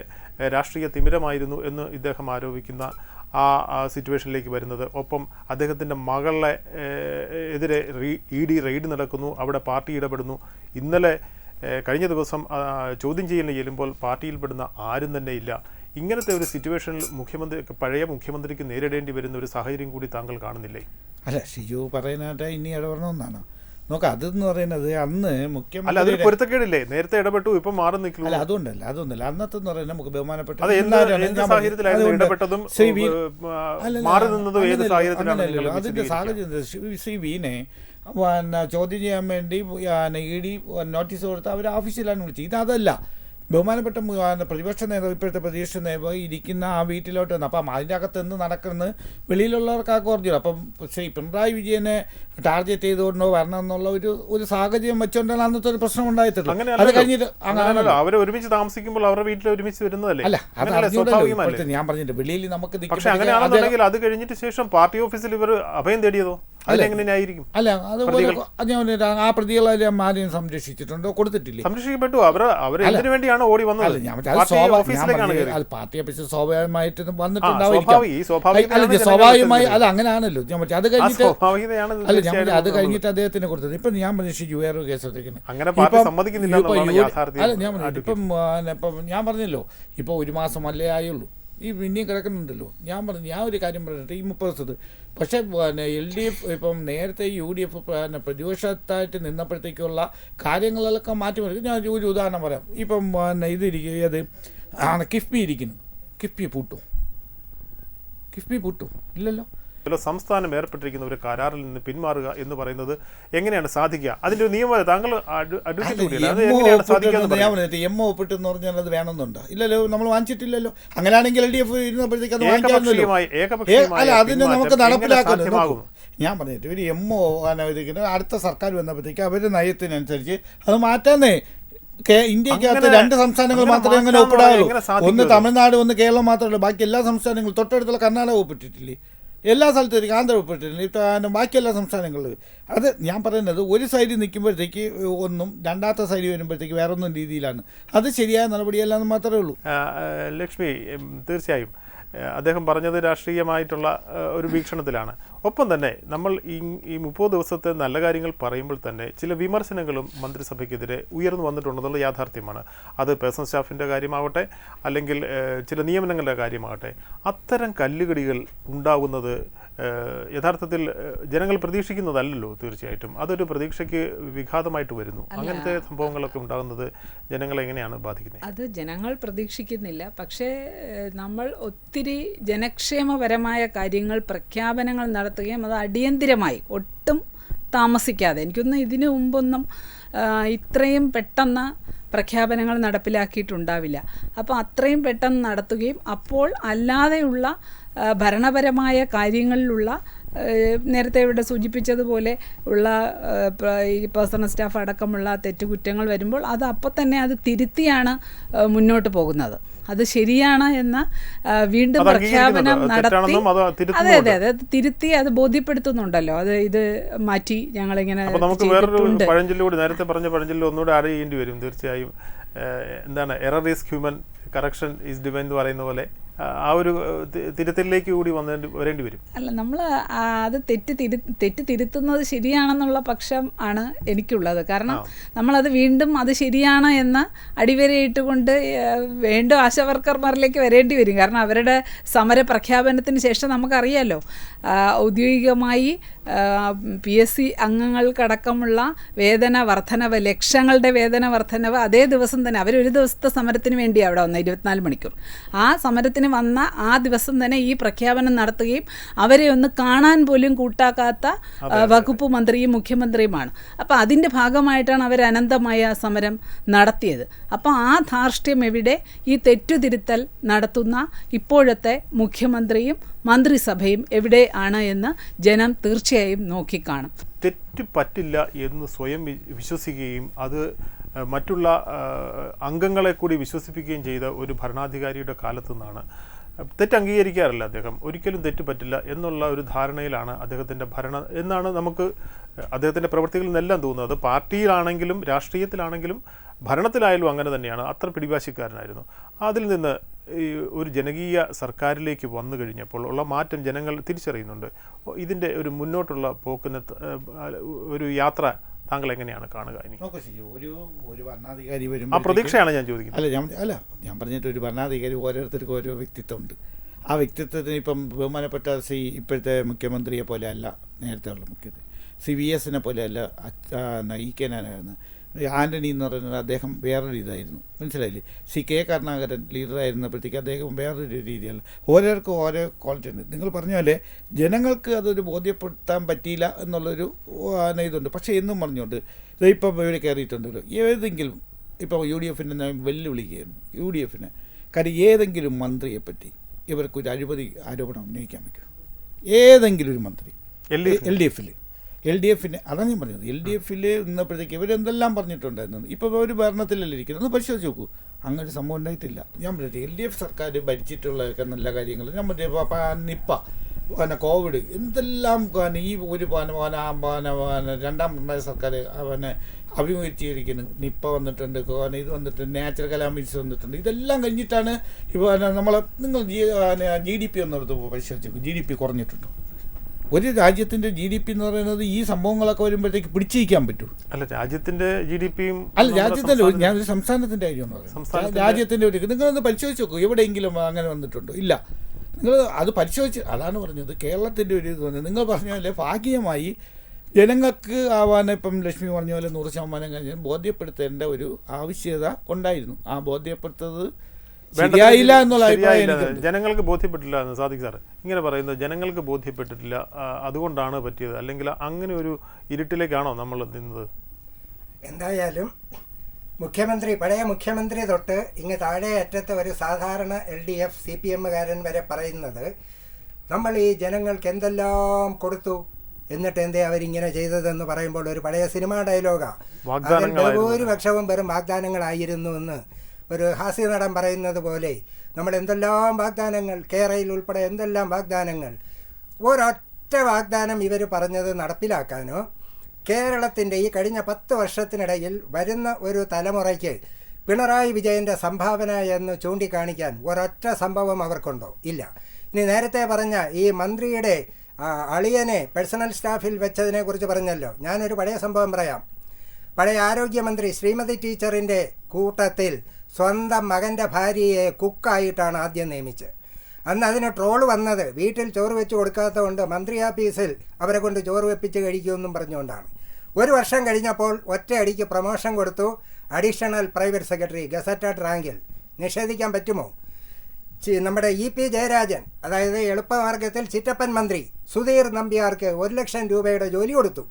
രാഷ്ട്രീയ തിമിരമായിരുന്നു എന്ന് ഇദ്ദേഹം ആരോപിക്കുന്ന ആ സിറ്റുവേഷനിലേക്ക് വരുന്നത്. ഒപ്പം അദ്ദേഹത്തിൻ്റെ മകളെ എതിരെ ED റെയ്ഡ് നടക്കുന്നു, അവിടെ പാർട്ടി ഇടപെടുന്നു. ഇന്നലെ കഴിഞ്ഞ ദിവസം ചോദ്യം ചെയ്യലിന് ചെല്ലുമ്പോൾ പാർട്ടിയിൽപ്പെടുന്ന ആരും തന്നെ ഇല്ല. ഇങ്ങനത്തെ ഒരു സിറ്റുവേഷനിൽ പഴയ മുഖ്യമന്ത്രിക്ക് നേരിടേണ്ടി വരുന്ന ഒരു സാഹചര്യം കൂടി താങ്കൾ കാണുന്നില്ലേ? അല്ല, ഷിജു പറയുന്നതായിട്ട് ഇനി ഇടപെടണമെന്നാണ്. നോക്കാം, അതെന്ന് പറയുന്നത് അന്ന് മുഖ്യമന്ത്രി അല്ല, അതൊരു പൊരുത്തക്കേടില്ലേ? നേരത്തെ ഇടപെട്ടു, ഇപ്പം മാറി നിൽക്കുന്നു. അല്ല, അതൊന്നല്ല. അന്നത്തെ എന്ന് പറയുന്നത് നമുക്ക് ബഹുമാനപ്പെട്ട അതിന്റെ സാഹചര്യം ശ്രീ ചോദ്യം ചെയ്യാൻ വേണ്ടി ED നോട്ടീസ് കൊടുത്ത് അവർ ഓഫീസിലാണ് വിളിച്ചത്. ഇതല്ല, ബഹുമാനപ്പെട്ട പ്രതിപക്ഷ നേതാവ്, ഇപ്പോഴത്തെ പ്രതിപക്ഷ നേതാവ് ഇരിക്കുന്ന ആ വീട്ടിലോട്ട് വന്നു. അപ്പം അതിൻ്റെ അകത്ത് എന്ത് നടക്കുന്നത് വെളിയിലുള്ളവർക്കാർക്ക് പറഞ്ഞു. അപ്പം ശ്രീ പിണറായി വിജയനെ ടാർഗറ്റ് ചെയ്തുകൊണ്ടോ വരണം എന്നുള്ള ഒരു സാഹചര്യം വെച്ചുകൊണ്ടാണ് അന്നത്തെ ഒരു പ്രശ്നം ഉണ്ടായിട്ടുള്ളത്. അത് കഴിഞ്ഞിട്ട് അവർ ഒരുമിച്ച് താമസിക്കുമ്പോൾ അവരുടെ വീട്ടിൽ ഒരുമിച്ച് വരുന്നതല്ലേ? അല്ല, അത് ഞാൻ പറഞ്ഞിട്ട് വെളിയിൽ നമുക്ക് അത് കഴിഞ്ഞിട്ട് ശേഷം പാർട്ടി ഓഫീസിൽ ഇവർ അഭയം തേടിയതോ? അതെങ്ങനെയായിരിക്കും? അല്ല, അതുപോലെ ഞാൻ ആ പ്രതികളെ ആരെയും സംരക്ഷിച്ചിട്ടുണ്ടോ? കൊടുത്തിട്ടില്ലേ? സംരക്ഷിക്കപ്പെട്ടു. അവർ എന്തിനു വേണ്ടിയാണ് ഓടി വന്നത്? അത് പാർട്ടി ഓഫീസിൽ സ്വാഭാവികമായിട്ട് വന്നിട്ടുണ്ടാവും. സ്വാഭാവികമായി അത് അങ്ങനെയാണല്ലോ. ഞാൻ അത് കഴിഞ്ഞിട്ട് അത് കഴിഞ്ഞിട്ട് അദ്ദേഹത്തിന് കൊടുത്തത്. ഇപ്പം ഞാൻ പറഞ്ഞു ഷിജു വേറൊരു കേസ് ഞാൻ പറഞ്ഞല്ലോ, ഇപ്പോൾ 1 മാസം അല്ലേ ആയുള്ളൂ, ഈ പിന്നെയും കിടക്കുന്നുണ്ടല്ലോ. ഞാൻ ഒരു കാര്യം പറഞ്ഞിട്ട് ഈ 30 ദിവസത്ത് പക്ഷേ LDF ഇപ്പം നേരത്തെ UDF പ്രതിപക്ഷത്തായിട്ട് നിന്നപ്പോഴത്തേക്കുള്ള കാര്യങ്ങളിലൊക്കെ മാറ്റി. ഞാൻ ഒരു ഉദാഹരണം പറയാം. ഇപ്പം ഇതിരിക്കുന്നത് കിഫ്ബി ഇരിക്കുന്നു. കിഫ്ബി പൂട്ടു ഇല്ലല്ലോ. സംസ്ഥാനം ഏർപ്പെട്ടിരിക്കുന്ന ഒരു കരാറിൽ നിന്ന് പിന്മാറുക എന്ന് പറയുന്നത് എങ്ങനെയാണ് സാധിക്കുക? അതിന്റെ ഒരു നിയമം താങ്കൾ MO ഒപ്പിട്ടെന്ന് പറഞ്ഞാൽ അത് വേണമെന്നുണ്ടോ? ഇല്ലല്ലോ, നമ്മൾ വാങ്ങിച്ചിട്ടില്ലല്ലോ. അങ്ങനെയാണെങ്കിൽ LDF ഇരുന്നപ്പോഴത്തേക്ക് അത് വാങ്ങിക്കാമല്ലോ. അതിന് നമുക്ക് നടപ്പിലാക്കുന്നു. ഞാൻ പറഞ്ഞിട്ട് ഒരു MO അടുത്ത സർക്കാർ വന്നപ്പോഴത്തേക്ക് അവരുടെ നയത്തിനനുസരിച്ച് അത് മാറ്റാന്നേ. ഇന്ത്യക്കകത്ത് 2 സംസ്ഥാനങ്ങൾ മാത്രമേ അങ്ങനെ ഒപ്പിടാവുള്ളൂ. ഒന്ന് തമിഴ്നാട്, ഒന്ന് കേരളം മാത്രമല്ല. ബാക്കി എല്ലാ സംസ്ഥാനങ്ങളും, തൊട്ടടുത്തുള്ള കർണാടക ഒപ്പിട്ടിട്ടില്ലേ? എല്ലാ സ്ഥലത്തും ആന്ധ്ര ഒപ്പിട്ടിട്ടില്ല. ബാക്കി എല്ലാ സംസ്ഥാനങ്ങളിലും. അത് ഞാൻ പറയുന്നത് ഒരു സൈഡിൽ നിൽക്കുമ്പോഴത്തേക്ക് ഒന്നും, രണ്ടാമത്തെ സൈഡിൽ വരുമ്പോഴത്തേക്ക് വേറൊന്നും രീതിയിലാണ്. അത് ശരിയായ നടപടിയല്ലെന്ന് മാത്രമേ ഉള്ളൂ. ലക്ഷ്മി, തീർച്ചയായും അദ്ദേഹം പറഞ്ഞത് രാഷ്ട്രീയമായിട്ടുള്ള ഒരു വീക്ഷണത്തിലാണ്. ഒപ്പം തന്നെ നമ്മൾ ഈ 30 ദിവസത്തെ നല്ല കാര്യങ്ങൾ പറയുമ്പോൾ തന്നെ ചില വിമർശനങ്ങളും മന്ത്രിസഭയ്ക്കെതിരെ ഉയർന്നു വന്നിട്ടുണ്ടെന്നുള്ള യാഥാർത്ഥ്യമാണ്. അത് പേഴ്സണൽ സ്റ്റാഫിൻ്റെ കാര്യമാവട്ടെ, അല്ലെങ്കിൽ ചില നിയമനങ്ങളുടെ കാര്യമാകട്ടെ, അത്തരം കല്ലുകടികൾ ഉണ്ടാകുന്നത് യഥാർത്ഥത്തിൽ ജനങ്ങൾ പ്രതീക്ഷിക്കുന്നതല്ലല്ലോ. തീർച്ചയായിട്ടും അതൊരു പ്രതീക്ഷയ്ക്ക് വിഘാതമായിട്ട് വരുന്നു. അങ്ങനത്തെ സംഭവങ്ങളൊക്കെ ഉണ്ടാകുന്നത് ജനങ്ങളെ എങ്ങനെയാണ് ബാധിക്കുന്നത്? അത് ജനങ്ങൾ പ്രതീക്ഷിക്കുന്നില്ല. പക്ഷേ നമ്മൾ ഒത്തിരി ജനക്ഷേമപരമായ കാര്യങ്ങൾ, പ്രഖ്യാപനങ്ങൾ നടത്തുകയും അത് അടിയന്തിരമായി ഒട്ടും താമസിക്കാതെ, എനിക്കൊന്നും ഇതിനു മുമ്പൊന്നും ഇത്രയും പെട്ടെന്ന് പ്രഖ്യാപനങ്ങൾ നടപ്പിലാക്കിയിട്ടുണ്ടാവില്ല. അപ്പോൾ അത്രയും പെട്ടെന്ന് നടത്തുകയും അപ്പോൾ അല്ലാതെയുള്ള ഭരണപരമായ കാര്യങ്ങളിലുള്ള നേരത്തെ ഇവിടെ സൂചിപ്പിച്ചതുപോലെ ഉള്ള ഈ പേഴ്സണൽ സ്റ്റാഫ് അടക്കമുള്ള തെറ്റുകുറ്റങ്ങൾ വരുമ്പോൾ അത് അപ്പോൾ തന്നെ അത് തിരുത്തിയാണ് മുന്നോട്ട് പോകുന്നത്. അത് ശരിയാണ് എന്ന് വീണ്ടും അത് പ്രഖ്യാപനം അംഗീകരിക്കുന്നുണ്ടോ? നടത്തി. തെറ്റാണെന്നും അത് അതെ തിരുത്തുന്നുമുണ്ട്. അതെ അത് തിരുത്തി അത് ബോധ്യപ്പെടുത്തുന്നുണ്ടല്ലോ. അത് ഇത് മാറ്റി ഞങ്ങളിങ്ങനെ അപ്പോൾ നമുക്ക് വേറൊരു ചെയ്തിട്ടുണ്ട്. പഴഞ്ചൊല്ല് കൂടി, നേരത്തെ പറഞ്ഞ പഴഞ്ചൊല്ല് ഒന്നുകൂടെ ആഡ് ചെയ്യേണ്ടി വരും തീർച്ചയായും. എന്താണ്, error is human, correction is divine എന്ന് പറയുന്ന പോലെ ആ ഒരു തിരുത്തലിലേക്ക് കൂടി വരേണ്ടി വരും. അല്ല, നമ്മൾ അത് തെറ്റ് തിരുത്തുന്നത് ശരിയാണെന്നുള്ള പക്ഷം ആണ് എനിക്കുള്ളത്. കാരണം നമ്മളത് വീണ്ടും അത് ശരിയാണ് എന്ന് അടിവരയിട്ടുകൊണ്ട് വീണ്ടും ആശാവർക്കർമാരിലേക്ക് വരേണ്ടി വരും. കാരണം അവരുടെ സമര പ്രഖ്യാപനത്തിന് ശേഷം നമുക്കറിയാമല്ലോ, ഔദ്യോഗികമായി PSC അംഗങ്ങൾക്കടക്കമുള്ള വേതന വർധനവ്, ലക്ഷങ്ങളുടെ വേതന വർധനവ് അതേ ദിവസം തന്നെ, അവരൊരു ദിവസത്തെ സമരത്തിന് വേണ്ടിയാണ് അവിടെ വന്നത്, 24 മണിക്കൂർ. ആ സമരത്തിന് വന്ന ആ ദിവസം തന്നെ ഈ പ്രഖ്യാപനം നടത്തുകയും അവരെ ഒന്ന് കാണാൻ പോലും കൂട്ടാക്കാത്ത വകുപ്പ് മന്ത്രിയും മുഖ്യമന്ത്രിയുമാണ്. അപ്പോൾ അതിൻ്റെ ഭാഗമായിട്ടാണ് അവർ അനന്തമായ സമരം നടത്തിയത്. അപ്പോൾ ആ ധാർഷ്ട്യം എവിടെ? ഈ തെറ്റുതിരുത്തൽ നടത്തുന്ന ഇപ്പോഴത്തെ മുഖ്യമന്ത്രിയും മന്ത്രിസഭയും എവിടെ ആണ് എന്ന് ജനം തീർച്ചയായും നോക്കിക്കാണും. തെറ്റ് പറ്റില്ല എന്ന് സ്വയം വിശ്വസിക്കുകയും അത് മറ്റുള്ള അംഗങ്ങളെ കൂടി വിശ്വസിപ്പിക്കുകയും ചെയ്ത ഒരു ഭരണാധികാരിയുടെ കാലത്തു നിന്നാണ്. തെറ്റ് അംഗീകരിക്കാറില്ല അദ്ദേഹം, ഒരിക്കലും തെറ്റ് പറ്റില്ല എന്നുള്ള ഒരു ധാരണയിലാണ് അദ്ദേഹത്തിൻ്റെ ഭരണം എന്നാണ് നമുക്ക് അദ്ദേഹത്തിൻ്റെ പ്രവൃത്തികളിൽ നിന്നെല്ലാം തോന്നുന്നത്. പാർട്ടിയിലാണെങ്കിലും രാഷ്ട്രീയത്തിലാണെങ്കിലും ഭരണത്തിലായാലും അങ്ങനെ തന്നെയാണ്. അത്ര പിടിവാശിക്കാരനായിരുന്നു. അതിൽ നിന്ന് ഈ ഒരു ജനകീയ സർക്കാരിലേക്ക് വന്നു കഴിഞ്ഞപ്പോൾ ഉള്ള മാറ്റം ജനങ്ങൾ തിരിച്ചറിയുന്നുണ്ട്. ഇതിൻ്റെ ഒരു മുന്നോട്ടുള്ള പോക്കിന് ഒരു യാത്ര താങ്കൾ എങ്ങനെയാണ് കാണുക? ഇനി ഒരു ഭരണാധികാരി വരും, ആ പ്രതീക്ഷയാണ് ഞാൻ ചോദിക്കുന്നത്. ഞാൻ പറഞ്ഞിട്ട് ഒരു ഭരണാധികാരി ഓരോരുത്തർക്കും ഓരോ വ്യക്തിത്വമുണ്ട്. ആ വ്യക്തിത്വത്തിന് ഇപ്പം ബഹുമാനപ്പെട്ട ഇപ്പോഴത്തെ മുഖ്യമന്ത്രിയെ പോലെ അല്ല നേരത്തെ ഉള്ള മുഖ്യമന്ത്രി, CVS പോലെ അല്ല EK നാരായണൻ. ആൻ്റണി എന്ന് പറയുന്നത് അദ്ദേഹം വേറൊരു ഇതായിരുന്നു, മനസ്സിലായില്ലേ? CK കരുണാകരൻ ലീഡറായിരുന്നപ്പോഴത്തേക്ക് അദ്ദേഹം വേറൊരു രീതിയാണ്. ഓരോരുത്തർക്കും ഓരോ ക്വാളിറ്റി ഉണ്ട്. നിങ്ങൾ പറഞ്ഞ പോലെ ജനങ്ങൾക്ക് അതൊരു ബോധ്യപ്പെടുത്താൻ പറ്റിയില്ല എന്നുള്ളൊരു ഇതുണ്ട്. പക്ഷേ എന്നും പറഞ്ഞുകൊണ്ട് ഇപ്പം ഇവിടെ കയറിയിട്ടുണ്ടല്ലോ, ഏതെങ്കിലും ഇപ്പോൾ UDF-നെ ഞാൻ വെല്ലുവിളിക്കുകയാണ്, UDF-ന്. കാര്യം ഏതെങ്കിലും മന്ത്രിയെപ്പറ്റി ഇവർക്കൊരു അഴിമതി ആരോപണം ഉന്നയിക്കാൻ പറ്റും? ഏതെങ്കിലും ഒരു മന്ത്രി LDF-ന് അതാണ് ഞാൻ പറഞ്ഞത്. LDF-ൽ നിന്നപ്പോഴത്തേക്ക് ഇവരെന്തെല്ലാം പറഞ്ഞിട്ടുണ്ടായിരുന്നു. ഇപ്പോൾ ഒരു ഭരണത്തിലല്ലേ ഇരിക്കുന്നത്, ഒന്ന് പരിശോധിച്ച് നോക്കൂ. അങ്ങനെ സംഭവം ഉണ്ടായിട്ടില്ല. ഞാൻ പറഞ്ഞത് LDF സർക്കാർ ഭരിച്ചിട്ടുള്ളതൊക്കെ നല്ല കാര്യങ്ങൾ. ഞാൻ നിപ്പ, കോവിഡ്, എന്തെല്ലാം ഈ ഒരു രണ്ടാം പിണറായി സർക്കാർ അഭിമുഖീകരിക്കുന്നു. നിപ്പ വന്നിട്ടുണ്ട്, ഇത് വന്നിട്ടുണ്ട്, നാച്ചുറൽ കലാമിറ്റീസ് വന്നിട്ടുണ്ട്. ഇതെല്ലാം കഴിഞ്ഞിട്ടാണ് ഇപ്പോൾ നിങ്ങൾ GDP ഒന്നെടുത്ത് പരിശോധിച്ചു, GDP കുറഞ്ഞിട്ടുണ്ടോ? ഒരു രാജ്യത്തിൻ്റെ GDP എന്ന് പറയുന്നത് ഈ സംഭവങ്ങളൊക്കെ വരുമ്പോഴത്തേക്ക് പിടിച്ചിരിക്കാൻ പറ്റും. അല്ല, രാജ്യത്തിൻ്റെ GDP-യും അല്ല, രാജ്യത്തിൻ്റെ ഞാനൊരു സംസ്ഥാനത്തിൻ്റെ കാര്യം പറയുന്നത്. രാജ്യത്തിൻ്റെ ഒരു നിങ്ങളൊന്ന് പരിശോധിച്ച് നോക്കൂ, എവിടെയെങ്കിലും അങ്ങനെ വന്നിട്ടുണ്ടോ? ഇല്ല. നിങ്ങൾ അത് പരിശോധിച്ച്, അതാണ് പറഞ്ഞത് കേരളത്തിൻ്റെ ഒരു ഇത് വന്നത്. നിങ്ങൾ പറഞ്ഞ പോലെ ഭാഗികമായി ജനങ്ങൾക്ക് ആവാൻ ഇപ്പം ലക്ഷ്മി പറഞ്ഞ പോലെ 100% കഴിഞ്ഞാൽ ബോധ്യപ്പെടുത്തേണ്ട ഒരു ആവശ്യകത ഉണ്ടായിരുന്നു. ആ ബോധ്യപ്പെടുത്തത് ശരിയായില്ല എന്നുള്ള അഭിപ്രായം ജനങ്ങൾക്ക് ബോധ്യപ്പെട്ടില്ല എന്ന് സാദിഖ് സാർ ഇങ്ങനെ പറയുന്നത്. ജനങ്ങൾക്ക് ബോധ്യപ്പെട്ടിട്ടില്ല, അതുകൊണ്ടാണ് പറ്റിയത്, അല്ലെങ്കിൽ അങ്ങനെ ഒരു ഇരുട്ടിലേക്കാണോ നമ്മൾ നിന്നത്? എന്തായാലും പഴയ മുഖ്യമന്ത്രി തൊട്ട് ഇങ്ങ് താഴെ അറ്റത്തെ ഒരു സാധാരണ LDF CPM-കാരൻ വരെ പറയുന്നത്, നമ്മൾ ഈ ജനങ്ങൾക്ക് എന്തെല്ലാം കൊടുത്തു, എന്നിട്ട് എന്തേ അവരിങ്ങനെ ചെയ്തതെന്ന് പറയുമ്പോൾ ഒരു പഴയ സിനിമാ ഡയലോഗാണ്. ഭൂരിപക്ഷവും വെറും വാഗ്ദാനങ്ങളായിരുന്നു എന്ന് ഒരു ഹാസ്യ നടൻ പറയുന്നത് പോലെ നമ്മൾ എന്തെല്ലാം വാഗ്ദാനങ്ങൾ, കേരളയിൽ ഉൾപ്പെടെ എന്തെല്ലാം വാഗ്ദാനങ്ങൾ. ഒരൊറ്റ വാഗ്ദാനം ഇവർ പറഞ്ഞത് നടപ്പിലാക്കാനോ കേരളത്തിൻ്റെ ഈ കഴിഞ്ഞ 10 വർഷത്തിനിടയിൽ വരുന്ന ഒരു തലമുറയ്ക്ക് പിണറായി വിജയൻ്റെ സംഭാവന എന്ന് ചൂണ്ടിക്കാണിക്കാൻ ഒരൊറ്റ സംഭവം അവർക്കുണ്ടോ? ഇല്ല. ഇനി നേരത്തെ പറഞ്ഞ ഈ മന്ത്രിയുടെ അളിയനെ പേഴ്സണൽ സ്റ്റാഫിൽ വെച്ചതിനെക്കുറിച്ച് പറഞ്ഞല്ലോ, ഞാനൊരു പഴയ സംഭവം പറയാം. പഴയ ആരോഗ്യമന്ത്രി ശ്രീമതി ടീച്ചറിൻ്റെ കൂട്ടത്തിൽ സ്വന്തം മകൻ്റെ ഭാര്യയെ കുക്കായിട്ടാണ് ആദ്യം നിയമിച്ചത്. അന്ന് അതിന് ട്രോള് വന്നത് വീട്ടിൽ ചോറ് വെച്ച് കൊടുക്കാത്തതുകൊണ്ട് മന്ത്രി ആഫീസിൽ അവരെ കൊണ്ട് ചോറ് വെപ്പിച്ച് കഴിക്കുമെന്നും പറഞ്ഞുകൊണ്ടാണ്. 1 വർഷം കഴിഞ്ഞപ്പോൾ ഒറ്റയടിക്ക് പ്രൊമോഷൻ കൊടുത്തു, അഡീഷണൽ പ്രൈവറ്റ് സെക്രട്ടറി, ഗസറ്റഡ് റാങ്കിൽ. നിഷേധിക്കാൻ പറ്റുമോ? നമ്മുടെ EP ജയരാജൻ, അതായത് എളുപ്പമാർഗത്തിൽ ചിറ്റപ്പൻ മന്ത്രി സുധീർ നമ്പ്യാർക്ക് 1 ലക്ഷം രൂപയുടെ ജോലി കൊടുത്തു.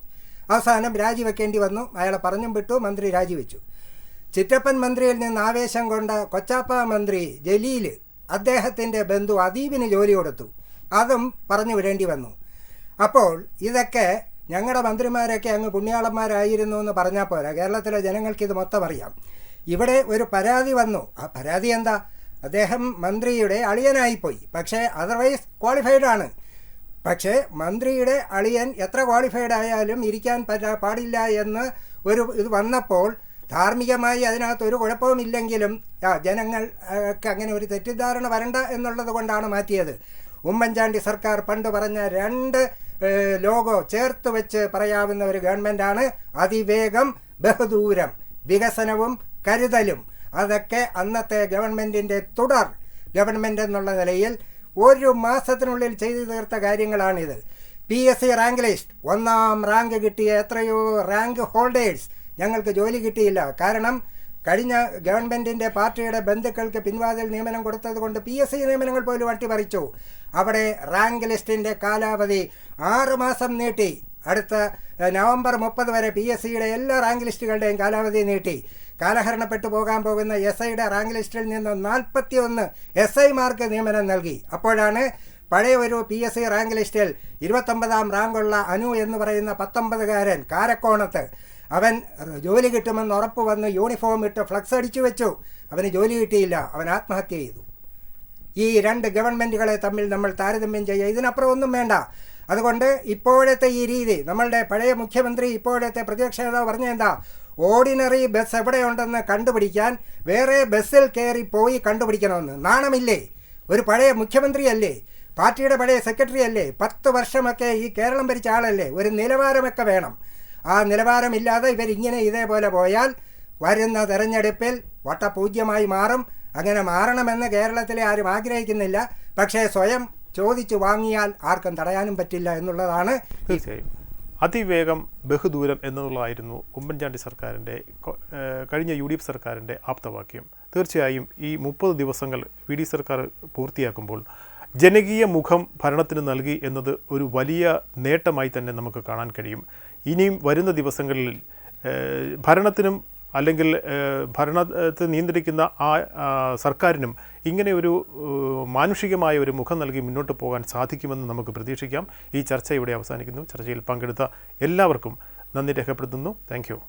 അവസാനം രാജിവെക്കേണ്ടി വന്നു. അയാളെ പറഞ്ഞും വിട്ടു, മന്ത്രി രാജിവെച്ചു. ചിറ്റപ്പൻ മന്ത്രിയിൽ നിന്ന് ആവേശം കൊണ്ട കൊച്ചാപ്പ മന്ത്രി ജലീൽ, അദ്ദേഹത്തിൻ്റെ ബന്ധു അദീബിന് ജോലി കൊടുത്തു. അതും പറഞ്ഞു വിടേണ്ടി വന്നു. അപ്പോൾ ഇതൊക്കെ ഞങ്ങളുടെ മന്ത്രിമാരൊക്കെ അങ്ങ് പുണ്യാളന്മാരായിരുന്നു എന്ന് പറഞ്ഞാൽ പോരാ, കേരളത്തിലെ ജനങ്ങൾക്കിത് മൊത്തം അറിയാം. ഇവിടെ ഒരു പരാതി വന്നു. ആ പരാതി എന്താ? അദ്ദേഹം മന്ത്രിയുടെ അളിയനായിപ്പോയി. പക്ഷേ അതർവൈസ് ക്വാളിഫൈഡ് ആണ്. പക്ഷേ മന്ത്രിയുടെ അളിയൻ എത്ര ക്വാളിഫൈഡ് ആയാലും ഇരിക്കാൻ പാടില്ല എന്ന് ഇത് വന്നപ്പോൾ ധാർമ്മികമായി അതിനകത്ത് ഒരു കുഴപ്പവുമില്ലെങ്കിലും ജനങ്ങൾക്ക് അങ്ങനെ ഒരു തെറ്റിദ്ധാരണ വരണ്ട എന്നുള്ളത് കൊണ്ടാണ് മാറ്റിയത്. ഉമ്മൻചാണ്ടി സർക്കാർ പണ്ട് പറഞ്ഞ 2 ലോഗോ ചേർത്ത് വെച്ച് പറയാവുന്ന ഒരു ഗവൺമെൻറ്റാണ് അതിവേഗം ബഹുദൂരം, വികസനവും കരുതലും. അതൊക്കെ അന്നത്തെ ഗവൺമെൻറ്റിൻ്റെ തുടർ ഗവൺമെൻറ് എന്നുള്ള നിലയിൽ 1 മാസത്തിനുള്ളിൽ ചെയ്തു തീർത്ത കാര്യങ്ങളാണിത്. PSC റാങ്ക് ലിസ്റ്റ് 1ാം റാങ്ക് കിട്ടിയ എത്രയോ റാങ്ക് ഹോൾഡേഴ്സ് ഞങ്ങൾക്ക് ജോലി കിട്ടിയില്ല. കാരണം കഴിഞ്ഞ ഗവൺമെൻറ്റിൻ്റെ പാർട്ടിയുടെ ബന്ധുക്കൾക്ക് പിൻവാതിൽ നിയമനം കൊടുത്തത് കൊണ്ട് PSC നിയമനങ്ങൾ പോലും അട്ടിമറിച്ചു. അവിടെ റാങ്ക് ലിസ്റ്റിൻ്റെ കാലാവധി 6 മാസം നീട്ടി. അടുത്ത നവംബർ 30 വരെ PSCയുടെ എല്ലാ റാങ്ക് ലിസ്റ്റുകളുടെയും കാലാവധി നീട്ടി. കാലഹരണപ്പെട്ടു പോകാൻ പോകുന്ന SIയുടെ റാങ്ക് ലിസ്റ്റിൽ നിന്ന് 41 SIമാർക്ക് നിയമനം നൽകി. അപ്പോഴാണ് പഴയ ഒരു PSC റാങ്ക് ലിസ്റ്റിൽ 29ാം റാങ്കുള്ള അനു എന്ന് പറയുന്ന 19കാരൻ കാരക്കോണത്ത് അവൻ ജോലി കിട്ടുമെന്ന് ഉറപ്പ് വന്ന് യൂണിഫോം ഇട്ട് ഫ്ലക്സ് അടിച്ചു വെച്ചു. അവന് ജോലി കിട്ടിയില്ല, അവൻ ആത്മഹത്യ ചെയ്തു. ഈ 2 ഗവൺമെൻറ്റുകളെ തമ്മിൽ നമ്മൾ താരതമ്യം ചെയ്യുക, ഇതിനപ്പുറം ഒന്നും വേണ്ട. അതുകൊണ്ട് ഇപ്പോഴത്തെ ഈ രീതി, നമ്മളുടെ പഴയ മുഖ്യമന്ത്രി ഇപ്പോഴത്തെ പ്രതിപക്ഷ നേതാവ് പറഞ്ഞ എന്താ, ഓർഡിനറി ബസ് എവിടെയുണ്ടെന്ന് കണ്ടുപിടിക്കാൻ വേറെ ബസ്സിൽ കയറി പോയി കണ്ടുപിടിക്കണമെന്ന്. നാണമില്ലേ? ഒരു പഴയ മുഖ്യമന്ത്രിയല്ലേ, പാർട്ടിയുടെ പഴയ സെക്രട്ടറി അല്ലേ, 10 വർഷമൊക്കെ ഈ കേരളം ഭരിച്ച ആളല്ലേ, ഒരു നിലവാരമൊക്കെ വേണം. ആ നിലവാരമില്ലാതെ ഇവരിങ്ങനെ ഇതേപോലെ പോയാൽ വരുന്ന തെരഞ്ഞെടുപ്പിൽ വട്ടപൂജ്യമായി മാറും. അങ്ങനെ മാറണമെന്ന് കേരളത്തിലെ ആരും ആഗ്രഹിക്കുന്നില്ല. പക്ഷേ സ്വയം ചോദിച്ചു വാങ്ങിയാൽ ആർക്കും തടയാനും പറ്റില്ല എന്നുള്ളതാണ്. തീർച്ചയായും അതിവേഗം ബഹുദൂരം എന്നുള്ളതായിരുന്നു ഉമ്മൻചാണ്ടി സർക്കാരിൻ്റെ കഴിഞ്ഞ UDF സർക്കാരിൻ്റെ ആപ്തവാക്യം. തീർച്ചയായും ഈ 30 ദിവസങ്ങൾ VD സർക്കാർ പൂർത്തിയാക്കുമ്പോൾ ജനകീയ മുഖം ഭരണത്തിന് നൽകി എന്നത് ഒരു വലിയ നേട്ടമായി തന്നെ നമുക്ക് കാണാൻ കഴിയും. ഇനിയും വരുന്ന ദിവസങ്ങളിൽ ഭരണത്തിനും അല്ലെങ്കിൽ ഭരണത്തെ നിയന്ത്രിക്കുന്ന സർക്കാരിനും ഇങ്ങനെ ഒരു മാനുഷികമായ ഒരു മുഖം നൽകി മുന്നോട്ട് പോകാൻ സാധിക്കുമെന്ന് നമുക്ക് പ്രതീക്ഷിക്കാം. ഈ ചർച്ച ഇവിടെ അവസാനിക്കുന്നു. ചർച്ചയിൽ പങ്കെടുത്ത എല്ലാവർക്കും നന്ദി രേഖപ്പെടുത്തുന്നു. Thank you.